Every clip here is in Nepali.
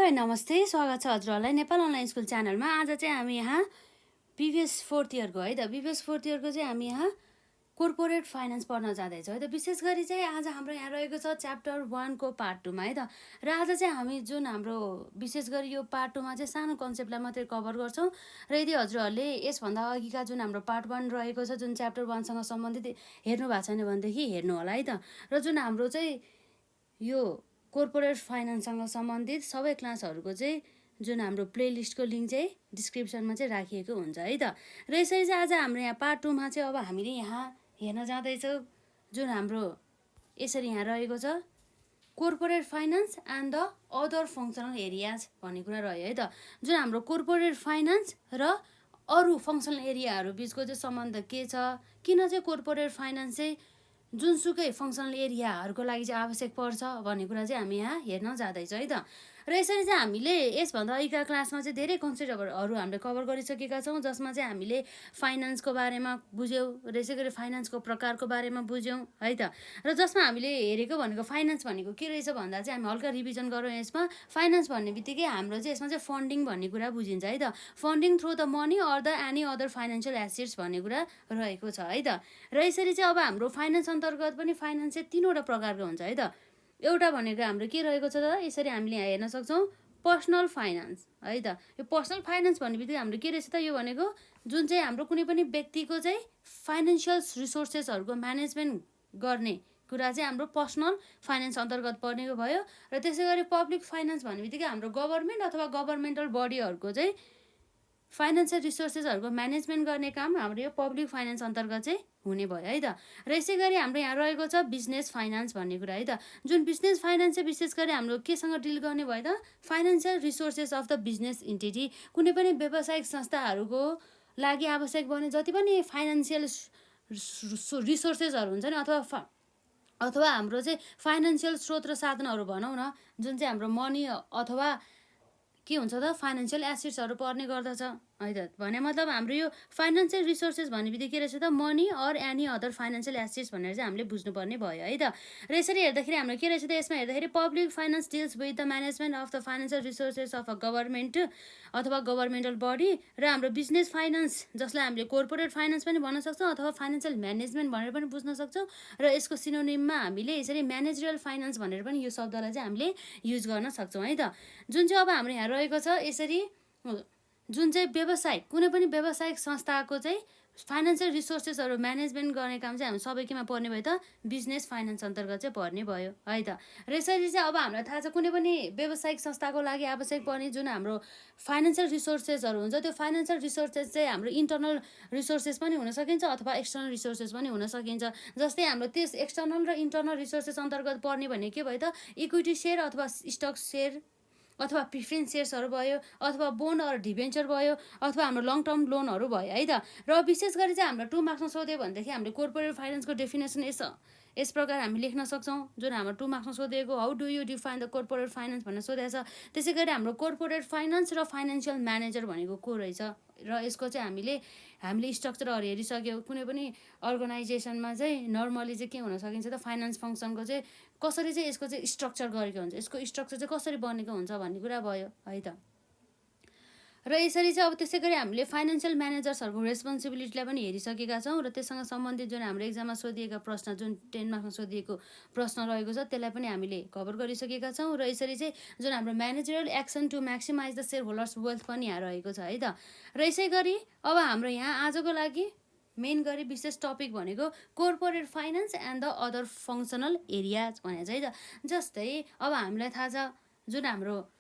हेलो नमस्ते, स्वागत छ हजुरहरूलाई नेपाल अनलाइन स्कुल च्यानलमा। आज चाहिँ हामी यहाँ बिबिएस फोर्थ इयरको है त बिबिएस फोर्थ इयरको चाहिँ हामी यहाँ कोर्पोरेट फाइनेन्स पढ्न जाँदैछौँ है त। विशेष गरी चाहिँ आज हाम्रो यहाँ रहेको छ च्याप्टर 1 को पार्ट 2 मा है त। र आज चाहिँ हामी जुन हाम्रो विशेष गरी यो पार्ट 2 मा चाहिँ सानो कन्सेप्टलाई मात्रै कभर गर्छौँ। र यदि हजुरहरूले यसभन्दा अघिका जुन हाम्रो पार्ट 1 रहेको छ जुन च्याप्टर 1 सँग सम्बन्धित हेर्नु भएको छैन भनेदेखि हेर्नु होला है त। र जुन हाम्रो चाहिँ यो कोर्पोरेट फाइनेन्ससँग सम्बन्धित सबै क्लासहरूको चाहिँ जुन हाम्रो प्लेलिस्टको लिङ्क चाहिँ डिस्क्रिप्सनमा चाहिँ राखिएको हुन्छ है त। र यसरी चाहिँ आज हाम्रो यहाँ पार्ट 2 मा चाहिँ अब हामीले यहाँ हेर्न जाँदैछौँ जुन हाम्रो यसरी यहाँ रहेको छ corporate finance and the other functional areas भन्ने कुरा रह्यो है त। जुन हाम्रो कोर्पोरेट फाइनेन्स र अरू फङ्सनल एरियाहरू बिचको चाहिँ सम्बन्ध के छ, किन चाहिँ कोर्पोरेट फाइनेन्स चाहिँ जुनसुकै फङ्सनल एरियाहरूको लागि चाहिँ आवश्यक पर्छ भन्ने कुरा चाहिँ हामी यहाँ हेर्न जाँदैछौँ है त। र यसरी चाहिँ हामीले यसभन्दा अघिका क्लासमा चाहिँ धेरै कन्सेप्टहरू हामीले कभर गरिसकेका छौँ, जसमा चाहिँ हामीले फाइनेन्सको बारेमा बुझ्यौँ र यसै गरी फाइनेन्सको प्रकारको बारेमा बुझ्यौँ है त। र जसमा हामीले हेरेको भनेको फाइनेन्स भनेको के रहेछ भन्दा चाहिँ हामी हल्का रिभिजन गरौँ। यसमा फाइनेन्स भन्ने बित्तिकै हाम्रो चाहिँ यसमा चाहिँ फन्डिङ भन्ने कुरा बुझिन्छ है त। Funding through the money or the any other financial assets भन्ने कुरा रहेको छ है त। र यसरी चाहिँ अब हाम्रो फाइनेन्स अन्तर्गत पनि फाइनेन्स चाहिँ 3वटा प्रकारको हुन्छ है त। एउटा भनेको हाम्रो के रहेको छ त, यसरी हामीले यहाँ हेर्न सक्छौँ पर्सनल फाइनेन्स है त। यो पर्सनल फाइनेन्स भन्ने बित्तिकै हाम्रो के रहेछ त, यो भनेको जुन चाहिँ हाम्रो कुनै पनि व्यक्तिको चाहिँ फाइनेन्सियल रिसोर्सेसहरूको म्यानेजमेन्ट गर्ने कुरा चाहिँ हाम्रो पर्सनल फाइनेन्स अन्तर्गत पर्नेको भयो। र त्यसै गरी पब्लिक फाइनेन्स भन्ने बित्तिकै हाम्रो गभर्मेन्ट अथवा गभर्मेन्टल बडीहरूको चाहिँ फाइनेन्सियल रिसोर्सेसहरूको म्यानेजमेन्ट गर्ने काम हाम्रो यो पब्लिक फाइनेन्स अन्तर्गत चाहिँ हुने भयो है त। र यसै गरी हाम्रो यहाँ रहेको छ बिजनेस फाइनेन्स भन्ने कुरा है त। जुन बिजनेस फाइनेन्स चाहिँ विशेष गरी हाम्रो केसँग डिल गर्ने भयो त, financial resources of the business entity. कुनै पनि व्यावसायिक संस्थाहरूको लागि आवश्यक बने जति पनि फाइनेन्सियल रिसोर्सेसहरू हुन्छ नि, अथवा हाम्रो चाहिँ फाइनेन्सियल स्रोत र साधनहरू भनौँ न, जुन चाहिँ हाम्रो मनी अथवा के हुन्छ त फाइनेन्सियल एसेट्सहरू पर्ने गर्दछ है त। भने मतलब हाम्रो यो फाइनेन्सियल रिसोर्सेस भन्ने बित्तिकै के रहेछ त, money or any other financial assets भनेर चाहिँ हामीले बुझ्नुपर्ने भयो है त। र यसरी हेर्दाखेरि हाम्रो के रहेछ त, यसमा हेर्दाखेरि public finance deals with the management of the financial resources of a government अथवा गभर्मेन्टल बडी। र हाम्रो बिजनेस फाइनेन्स जसलाई हामीले कोर्पोरेट फाइनेन्स पनि भन्न सक्छौँ अथवा फाइनेन्सियल म्यानेजमेन्ट भनेर पनि बुझ्न सक्छौँ। र यसको सिनोनिममा हामीले यसरी म्यानेजरियल फाइनेन्स भनेर पनि यो शब्दलाई चाहिँ हामीले युज गर्न सक्छौँ है त। जुन चाहिँ अब हाम्रो यहाँ रहेको छ यसरी जुन चाहिँ व्यवसायिक कुनै पनि व्यावसायिक संस्थाको चाहिँ फाइनेन्सियल रिसोर्सेसहरू म्यानेजमेन्ट गर्ने काम चाहिँ हामी सबै केमा पर्ने भयो त, बिजनेस फाइनेन्स अन्तर्गत चाहिँ पर्ने भयो है त। र यसरी चाहिँ अब हामीलाई थाहा छ कुनै पनि व्यावसायिक संस्थाको लागि आवश्यक पर्ने जुन हाम्रो फाइनेन्सियल रिसोर्सेसहरू हुन्छ, त्यो फाइनेन्सियल रिसोर्सेस चाहिँ हाम्रो इन्टरनल रिसोर्सेस पनि हुन सकिन्छ अथवा एक्सटर्नल रिसोर्सेस पनि हुन सकिन्छ। जस्तै हाम्रो त्यस एक्सटर्नल र इन्टरनल रिसोर्सेस अन्तर्गत पर्ने भने के भयो त, इक्विटी सेयर अथवा स्टक सेयर अथवा प्रिफरेन्स सेयर्सहरू भयो, अथवा बोन्ड अर डिभेन्चर भयो, अथवा हाम्रो लङ टर्म लोनहरू भयो है त। र विशेष गरी चाहिँ हाम्रो 2 मार्क्समा सोध्यो भनेदेखि हामीले कोर्पोरेट फाइनेन्सको डेफिनेसन यस प्रकार हामी लेख्न सक्छौँ। जुन हाम्रो 2 मार्क्समा सोधेको how do you define the corporate finance भनेर सोधेको छ। त्यसै गरी हाम्रो कोर्पोरेट फाइनेन्स र फाइनेन्सियल म्यानेजर भनेको को रहेछ, र यसको चाहिँ हामीले स्ट्रक्चरहरू हेरिसक्यौँ। कुनै पनि अर्गनाइजेसनमा चाहिँ नर्मली चाहिँ के हुन सकिन्छ त, फाइनेन्स फङ्सनको चाहिँ कसरी चाहिँ यसको चाहिँ स्ट्रक्चर गरेको हुन्छ, यसको स्ट्रक्चर चाहिँ कसरी बनेको हुन्छ भन्ने कुरा भयो है त। र यसरी चाहिँ अब त्यसै गरी हामीले फाइनेन्सियल म्यानेजर्सहरूको रेस्पोन्सिबिलिटीलाई पनि हेरिसकेका छौँ। र त्यससँग सम्बन्धित जुन हाम्रो एक्जाममा सोधिएका प्रश्न, जुन 10 मार्क्समा सोधिएको प्रश्न रहेको छ त्यसलाई पनि हामीले कभर गरिसकेका छौँ। र यसरी चाहिँ जुन हाम्रो managerial action to maximise the share holders wealth पनि यहाँ रहेको छ है त। र यसै गरी अब हाम्रो यहाँ आजको लागि मेन गरी विशेष टपिक भनेको corporate finance and the other functional areas भनेको छ है त। जस्तै अब हामीलाई थाहा छ जुन हाम्रो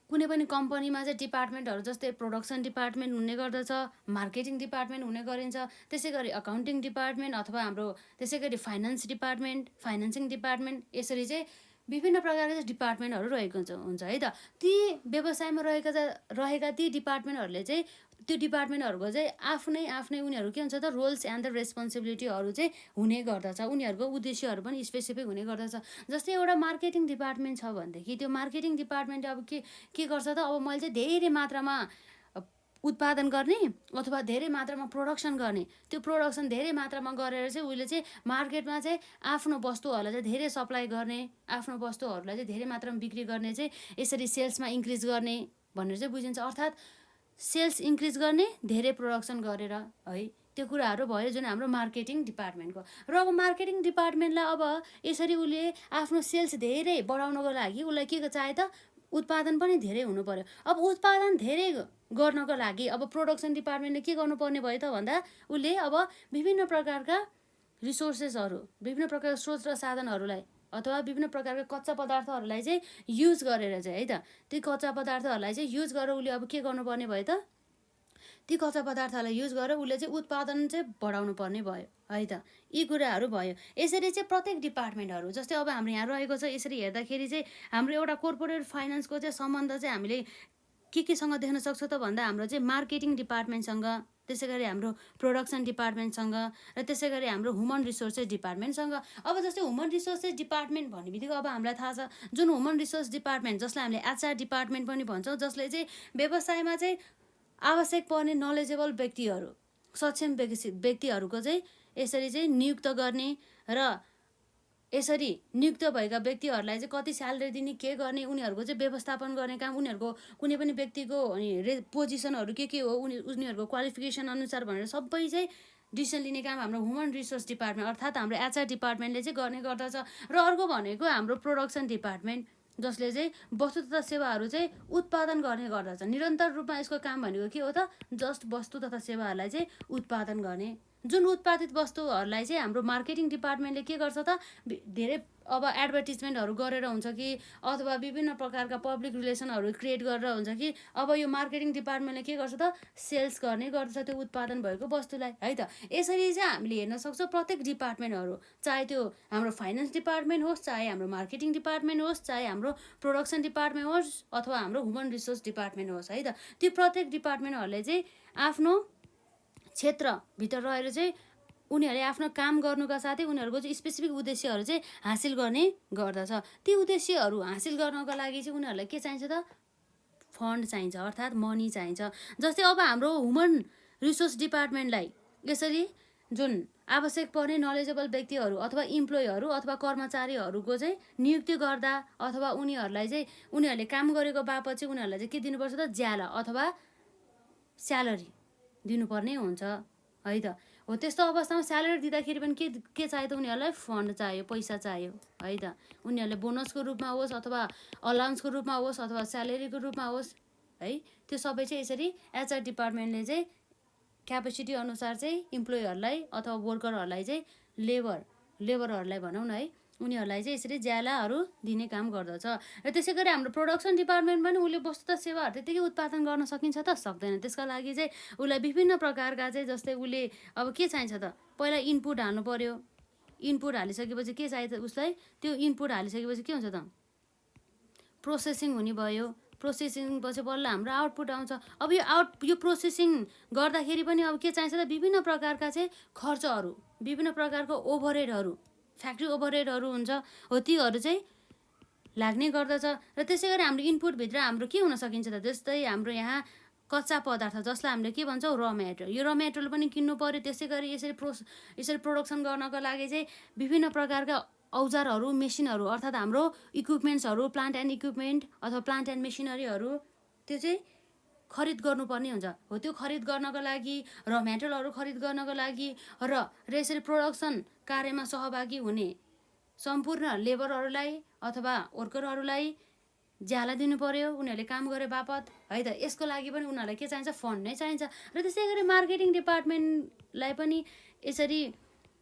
कुनै पनि कम्पनीमा चाहिँ डिपार्टमेन्टहरू जस्तै प्रोडक्सन डिपार्टमेन्ट हुने गर्दछ, मार्केटिङ डिपार्टमेन्ट हुने गरिन्छ, त्यसै गरी अकाउन्टिङ डिपार्टमेन्ट अथवा हाम्रो त्यसै गरी फाइनेन्स डिपार्टमेन्ट, फाइनेन्सिङ डिपार्टमेन्ट, यसरी चाहिँ विभिन्न प्रकारका डिपार्टमेन्टहरू रहेको हुन्छ है त। ती व्यवसायमा रहेका ती डिपार्टमेन्टहरूले चाहिँ त्यो डिपार्टमेन्टहरूको चाहिँ आफ्नै उनीहरू के हुन्छ त, रोल्स एन्ड द रेस्पोन्सिबिलिटीहरू चाहिँ हुने गर्दछ। उनीहरूको उद्देश्यहरू पनि स्पेसिफिक हुने गर्दछ। जस्तै एउटा मार्केटिङ डिपार्टमेन्ट छ भनेदेखि त्यो मार्केटिङ डिपार्टमेन्ट अब के गर्छ त, अब मैले चाहिँ धेरै मात्रामा उत्पादन गर्ने अथवा धेरै मात्रामा प्रोडक्सन गर्ने। त्यो प्रोडक्सन धेरै मात्रामा गरेर चाहिँ उसले चाहिँ मार्केटमा चाहिँ आफ्नो वस्तुहरूलाई चाहिँ धेरै सप्लाई गर्ने, आफ्नो वस्तुहरूलाई चाहिँ धेरै मात्रामा बिक्री गर्ने चाहिँ यसरी सेल्समा इन्क्रिज गर्ने भनेर चाहिँ बुझिन्छ। अर्थात् सेल्स इन्क्रिज गर्ने धेरै प्रोडक्सन गरेर है, त्यो कुराहरू भयो जुन हाम्रो मार्केटिङ डिपार्टमेन्टको। र अब मार्केटिङ डिपार्टमेन्टलाई अब यसरी उसले आफ्नो सेल्स धेरै बढाउनको लागि उसलाई के चाहियो त, उत्पादन पनि धेरै हुनु पर्यो। अब उत्पादन धेरै गर्नको लागि अब प्रोडक्सन डिपार्टमेन्टले के गर्नुपर्ने भयो त भन्दा उसले अब विभिन्न प्रकारका रिसोर्सेसहरू, विभिन्न प्रकारका स्रोत र साधनहरूलाई अथवा विभिन्न प्रकारका कच्चा पदार्थहरूलाई चाहिँ युज गरेर चाहिँ है त, ती कच्चा पदार्थहरूलाई चाहिँ युज गरेर उसले अब के गर्नुपर्ने भयो त, ती कच्चा पदार्थहरूलाई युज गरेर उसले चाहिँ उत्पादन चाहिँ बढाउनु पर्ने भयो है त। यी कुराहरू भयो। यसरी चाहिँ प्रत्येक डिपार्टमेन्टहरू जस्तै अब हाम्रो यहाँ रहेको छ, यसरी हेर्दाखेरि चाहिँ हाम्रो एउटा कोर्पोरेट फाइनेन्सको चाहिँ सम्बन्ध चाहिँ हामीले केसँग देख्न सक्छौँ त भन्दा हाम्रो चाहिँ मार्केटिङ डिपार्टमेन्टसँग, त्यसै गरी हाम्रो प्रोडक्सन डिपार्टमेन्टसँग र त्यसै गरी हाम्रो ह्युमन रिसोर्सेस डिपार्टमेन्टसँग। अब जस्तै ह्युमन रिसोर्सेस डिपार्टमेन्ट भन्ने बित्तिकै अब हामीलाई थाहा छ जुन ह्युमन रिसोर्स डिपार्टमेन्ट जसलाई हामीले एचआर डिपार्टमेन्ट पनि भन्छौँ, जसले चाहिँ व्यवसायमा चाहिँ आवश्यक पर्ने नलेजेबल व्यक्तिहरू, सक्षम व्यक्तिहरूको चाहिँ यसरी चाहिँ नियुक्त गर्ने र यसरी नियुक्त भएका व्यक्तिहरूलाई चाहिँ कति स्यालेरी दिने, के गर्ने, उनीहरूको चाहिँ व्यवस्थापन गर्ने काम, उनीहरूको कुनै पनि व्यक्तिको पोजिसनहरू के हो, उनीहरूको क्वालिफिकेसन अनुसार भनेर सबै चाहिँ डिसिसन लिने काम हाम्रो ह्युमन रिसोर्स डिपार्टमेन्ट अर्थात् हाम्रो एचआर डिपार्टमेन्टले चाहिँ गर्ने गर्दछ। र अर्को भनेको हाम्रो प्रोडक्सन डिपार्टमेन्ट, जसले चाहिँ वस्तु तथा सेवाहरू चाहिँ उत्पादन गर्ने गर्दछ। निरन्तर रूपमा यसको काम भनेको के हो त, जस्ट वस्तु तथा सेवाहरूलाई चाहिँ उत्पादन गर्ने। जुन उत्पादित वस्तुहरूलाई चाहिँ हाम्रो मार्केटिङ डिपार्टमेन्टले के गर्छ त, धेरै अब एडभर्टिजमेन्टहरू गरेर हुन्छ कि अथवा विभिन्न प्रकारका पब्लिक रिलेसनहरू क्रिएट गरेर हुन्छ कि अब यो मार्केटिङ डिपार्टमेन्टले के गर्छ त, सेल्स गर्ने गर्छ त्यो उत्पादन भएको वस्तुलाई है त। यसरी चाहिँ हामीले हेर्न सक्छौँ प्रत्येक डिपार्टमेन्टहरू, चाहे त्यो हाम्रो फाइनेन्स डिपार्टमेन्ट होस्, चाहे हाम्रो मार्केटिङ डिपार्टमेन्ट होस्, चाहे हाम्रो प्रोडक्सन डिपार्टमेन्ट होस् अथवा हाम्रो ह्युमन रिसोर्स डिपार्टमेन्ट होस् है त, त्यो प्रत्येक डिपार्टमेन्टहरूले चाहिँ आफ्नो क्षेत्रभित्र रहेर चाहिँ उनीहरूले आफ्नो काम गर्नुका साथै उनीहरूको चाहिँ स्पेसिफिक उद्देश्यहरू चाहिँ हासिल गर्ने गर्दछ। ती उद्देश्यहरू हासिल गर्नको लागि चाहिँ उनीहरूलाई के चाहिन्छ त, फन्ड चाहिन्छ अर्थात् मनी चाहिन्छ। जस्तै अब हाम्रो ह्युमन रिसोर्स डिपार्टमेन्टलाई यसरी जुन आवश्यक पर्ने नलेजेबल व्यक्तिहरू अथवा इम्प्लोइहरू अथवा कर्मचारीहरूको चाहिँ नियुक्ति गर्दा अथवा उनीहरूलाई चाहिँ उनीहरूले काम गरेको बापत चाहिँ उनीहरूलाई चाहिँ के दिनुपर्छ त, ज्याला अथवा स्यालेरी दिनुपर्ने हुन्छ है त। हो त्यस्तो अवस्थामा स्यालेरी दिँदाखेरि पनि के चाहियो त, उनीहरूलाई फन्ड चाहियो, पैसा चाहियो है त। उनीहरूले बोनसको रूपमा होस् अथवा अलाउन्सको रूपमा होस् अथवा स्यालेरीको रूपमा होस् है, त्यो सबै चाहिँ यसरी एचआर डिपार्टमेन्टले चाहिँ क्यापेसिटी अनुसार चाहिँ इम्प्लोइहरूलाई अथवा वर्करहरूलाई चाहिँ लेबरहरूलाई भनौँ न है, उनीहरूलाई चाहिँ यसरी ज्यालाहरू दिने काम गर्दछ। र त्यसै गरी हाम्रो प्रोडक्सन डिपार्टमेन्ट पनि उसले वस्तु त सेवाहरू त्यतिकै उत्पादन गर्न सकिन्छ त, सक्दैन। त्यसका लागि चाहिँ उसलाई विभिन्न प्रकारका चाहिँ जस्तै उसले अब के चाहिन्छ त, पहिला इनपुट हाल्नु पर्यो। इनपुट हालिसकेपछि के चाहिन्छ उसलाई, त्यो इनपुट हालिसकेपछि के हुन्छ त, प्रोसेसिङ हुने भयो। प्रोसेसिङ पछि बल्ल हाम्रो आउटपुट आउँछ। अब यो प्रोसेसिङ गर्दाखेरि पनि अब के चाहिन्छ त, विभिन्न प्रकारका चाहिँ खर्चहरू, विभिन्न प्रकारको ओभरहेडहरू, फ्याक्ट्री ओभरहेडहरू हुन्छ हो, तीहरू चाहिँ लाग्ने गर्दछ। र त्यसै गरी हाम्रो इनपुटभित्र हाम्रो के हुन सकिन्छ त, जस्तै हाम्रो यहाँ कच्चा पदार्थ जसलाई हामीले के भन्छौँ, र मेटेरियल, यो र मेटेरियल पनि किन्नु पर्यो। त्यसै गरी यसरी प्रोडक्सन गर्नको लागि चाहिँ विभिन्न प्रकारका औजारहरू, मेसिनहरू अर्थात् हाम्रो इक्विपमेन्ट्सहरू, प्लान्ट एन्ड इक्विपमेन्ट अथवा प्लान्ट एन्ड मेसिनरीहरू त्यो चाहिँ खरिद गर्नुपर्ने हुन्छ हो। त्यो खरिद गर्नको लागि, र मेटेरियलहरू खरिद गर्नको लागि र यसरी प्रोडक्सन कार्यमा सहभागी हुने सम्पूर्ण लेबरहरूलाई अथवा वर्करहरूलाई ज्याला दिनु पर्यो, उनीहरूले काम गरे बापत है त। यसको लागि पनि उनीहरूलाई के चाहिन्छ, फन्ड नै चाहिन्छ। र त्यसै गरी मार्केटिङ डिपार्टमेन्टलाई पनि यसरी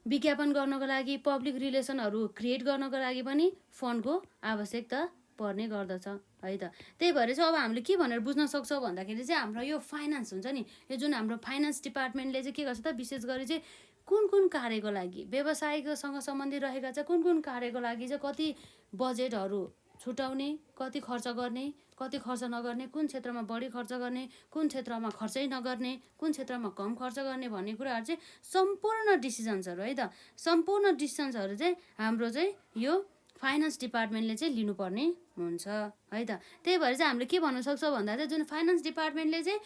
विज्ञापन गर्नको लागि, पब्लिक रिलेसनहरू क्रिएट गर्नको लागि पनि फन्डको आवश्यकता पर्ने गर्दछ है त। त्यही भएर चाहिँ अब हामीले के भनेर बुझ्न सक्छौँ भन्दाखेरि चाहिँ हाम्रो यो फाइनेन्स हुन्छ नि, यो जुन हाम्रो फाइनेन्स डिपार्टमेन्टले चाहिँ के गर्छ त, विशेष गरी चाहिँ कुन कुन कार्यको लागि, व्यवसायसँग सम्बन्धित रहेका चाहिँ कुन कुन कार्यको लागि चाहिँ कति बजेटहरू छुटाउने, कति खर्च गर्ने, कति खर्च नगर्ने, कुन क्षेत्रमा बढी खर्च गर्ने, कुन क्षेत्रमा खर्चै नगर्ने, कुन क्षेत्रमा कम खर्च गर्ने भन्ने कुराहरू चाहिँ सम्पूर्ण डिसिजन्सहरू है त, सम्पूर्ण डिसिजन्सहरू चाहिँ हाम्रो चाहिँ यो फाइनेन्स डिपार्टमेन्टले चाहिँ लिनुपर्ने हुन्छ है त। त्यही भएर चाहिँ हामीले के भन्न सक्छौँ भन्दा चाहिँ जुन फाइनेन्स डिपार्टमेन्टले चाहिँ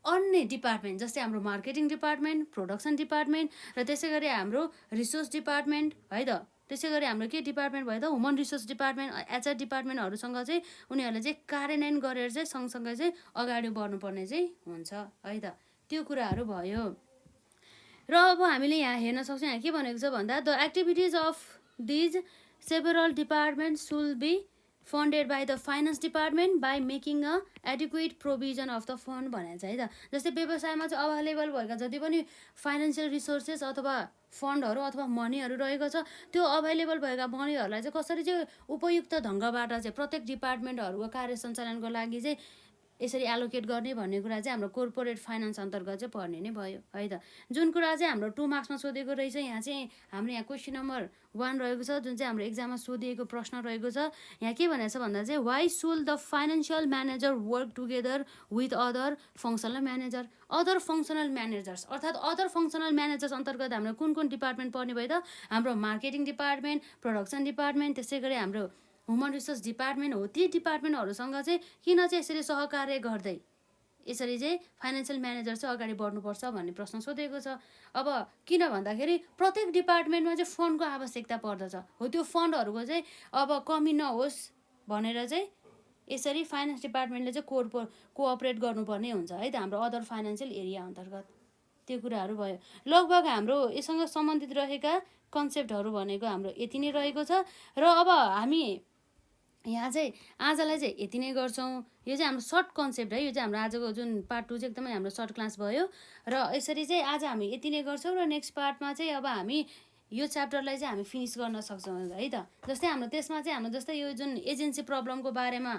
अन्य डिपार्टमेन्ट जस्तै हाम्रो मार्केटिङ डिपार्टमेन्ट, प्रोडक्सन डिपार्टमेन्ट र त्यसै गरी हाम्रो रिसोर्स डिपार्टमेन्ट है त, त्यसै गरी हाम्रो के डिपार्टमेन्ट भयो त ह्युमन रिसोर्स डिपार्टमेन्ट, एचआर डिपार्टमेन्टहरूसँग चाहिँ उनीहरूले चाहिँ कार्यान्वयन गरेर चाहिँ सँगसँगै चाहिँ अगाडि बढ्नुपर्ने चाहिँ हुन्छ है त। त्यो कुराहरू भयो। र अब हामीले यहाँ हेर्न सक्छौँ, यहाँ के भनेको छ भन्दा the activities of these several department should be funded by the finance department by making a adequate provision of the fund भनेको छ है त। जस्तै व्यवसायमा चाहिँ अभाइलेबल भएका जति पनि फाइनेन्सियल रिसोर्सेस अथवा फन्डहरू अथवा मनीहरू रहेको छ त्यो अभाइलेबल भएका मनीहरूलाई चाहिँ कसरी चाहिँ उपयुक्त ढङ्गबाट चाहिँ प्रत्येक डिपार्टमेन्टहरूको कार्य सञ्चालनको लागि चाहिँ यसरी एलोकेट गर्ने भन्ने कुरा चाहिँ हाम्रो कोर्पोरेट फाइनेन्स अन्तर्गत चाहिँ पर्ने नै भयो है त। जुन कुरा चाहिँ हाम्रो 2 मार्क्समा सोधेको रहेछ, यहाँ चाहिँ हाम्रो यहाँ क्वेसन नम्बर 1 रहेको छ, जुन चाहिँ हाम्रो एक्जाममा सोधिएको प्रश्न रहेको छ। यहाँ के भनेको छ भन्दा चाहिँ वाइ सुल the financial manager work together with other functional manager. Other functional managers अर्थात् अदर फङ्सनल म्यानेजर्स अन्तर्गत हाम्रो कुन कुन डिपार्टमेन्ट पर्ने भयो त? हाम्रो मार्केटिङ डिपार्टमेन्ट, प्रोडक्सन डिपार्टमेन्ट, त्यसै गरी हाम्रो ह्युमन रिसोर्स डिपार्टमेन्ट हो। ती डिपार्टमेन्टहरूसँग चाहिँ किन चाहिँ यसरी सहकार्य गर्दै यसरी चाहिँ फाइनेन्सियल म्यानेजर चाहिँ अगाडि बढ्नुपर्छ भन्ने प्रश्न सोधेको छ। अब किन भन्दाखेरि प्रत्येक डिपार्टमेन्टमा चाहिँ फन्डको आवश्यकता पर्दछ, हो त्यो फन्डहरूको चाहिँ अब कमी नहोस् भनेर चाहिँ यसरी फाइनेन्स डिपार्टमेन्टले चाहिँ कोअपरेट गर्नुपर्ने हुन्छ है त हाम्रो अदर फाइनेन्सियल एरिया अन्तर्गत। त्यो कुराहरू भयो। लगभग हाम्रो यससँग सम्बन्धित रहेका कन्सेप्टहरू भनेको हाम्रो यति नै रहेको छ। र अब हामी यहाँ चाहिँ आजलाई चाहिँ यति नै गर्छौँ। यो चाहिँ हाम्रो सर्ट कन्सेप्ट है, यो चाहिँ हाम्रो आजको जुन पार्ट 2 चाहिँ एकदमै हाम्रो सर्ट क्लास भयो। र यसरी चाहिँ आज हामी यति नै गर्छौँ र नेक्स्ट पार्टमा चाहिँ अब हामी यो च्याप्टरलाई चाहिँ हामी फिनिस गर्न सक्छौँ है त। जस्तै हाम्रो त्यसमा चाहिँ हाम्रो जस्तै यो जुन एजेन्सी प्रब्लमको बारेमा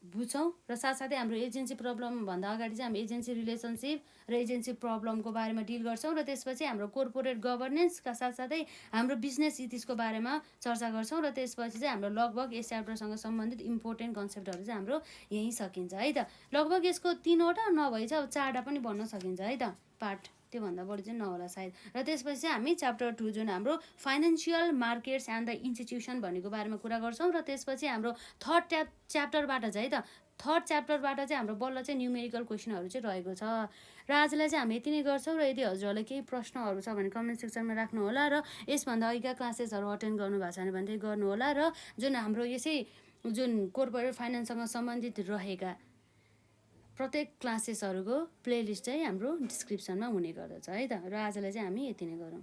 बुझ्छौँ र साथसाथै हाम्रो एजेन्सी प्रब्लम भन्दा अगाडि चाहिँ हामी एजेन्सी रिलेसनसिप र एजेन्सी प्रब्लमको बारेमा डिल गर्छौँ र त्यसपछि हाम्रो कोर्पोरेट गभर्नेन्सका साथसाथै हाम्रो बिजनेस इथिक्सको बारेमा चर्चा गर्छौँ र त्यसपछि चाहिँ हाम्रो लगभग यस च्याप्टरसँग सम्बन्धित इम्पोर्टेन्ट कन्सेप्टहरू चाहिँ हाम्रो यहीँ सकिन्छ है त। लगभग यसको 3वटा नभए चाहिँ अब 4वटा पनि भन्न सकिन्छ है त पार्ट, त्योभन्दा बढी चाहिँ नहोला सायद। र त्यसपछि चाहिँ हामी च्याप्टर 2 जुन हाम्रो financial markets and the institution भन्नेको बारेमा कुरा गर्छौँ र त्यसपछि हाम्रो थर्ड च्याप्टरबाट चाहिँ है त थर्ड च्याप्टरबाट चाहिँ हाम्रो बल्ल चाहिँ न्युमेरिकल क्वेसनहरू चाहिँ रहेको छ। र आजलाई चाहिँ हामी यति नै गर्छौँ र यदि हजुरहरूलाई केही प्रश्नहरू छ भने कमेन्ट सेक्सनमा राख्नु होला र यसभन्दा अघिका क्लासेसहरू अटेन्ड गर्नुभएको छ भने गर्नु होला। र जुन हाम्रो यसै जुन कोर्पोरेट फाइनेन्ससँग सम्बन्धित रहेका प्रत्येक क्लासेसहरूको प्लेलिस्ट चाहिँ हाम्रो डिस्क्रिप्सनमा हुने गर्दछ है त। र आजलाई चाहिँ हामी यति नै गरौँ।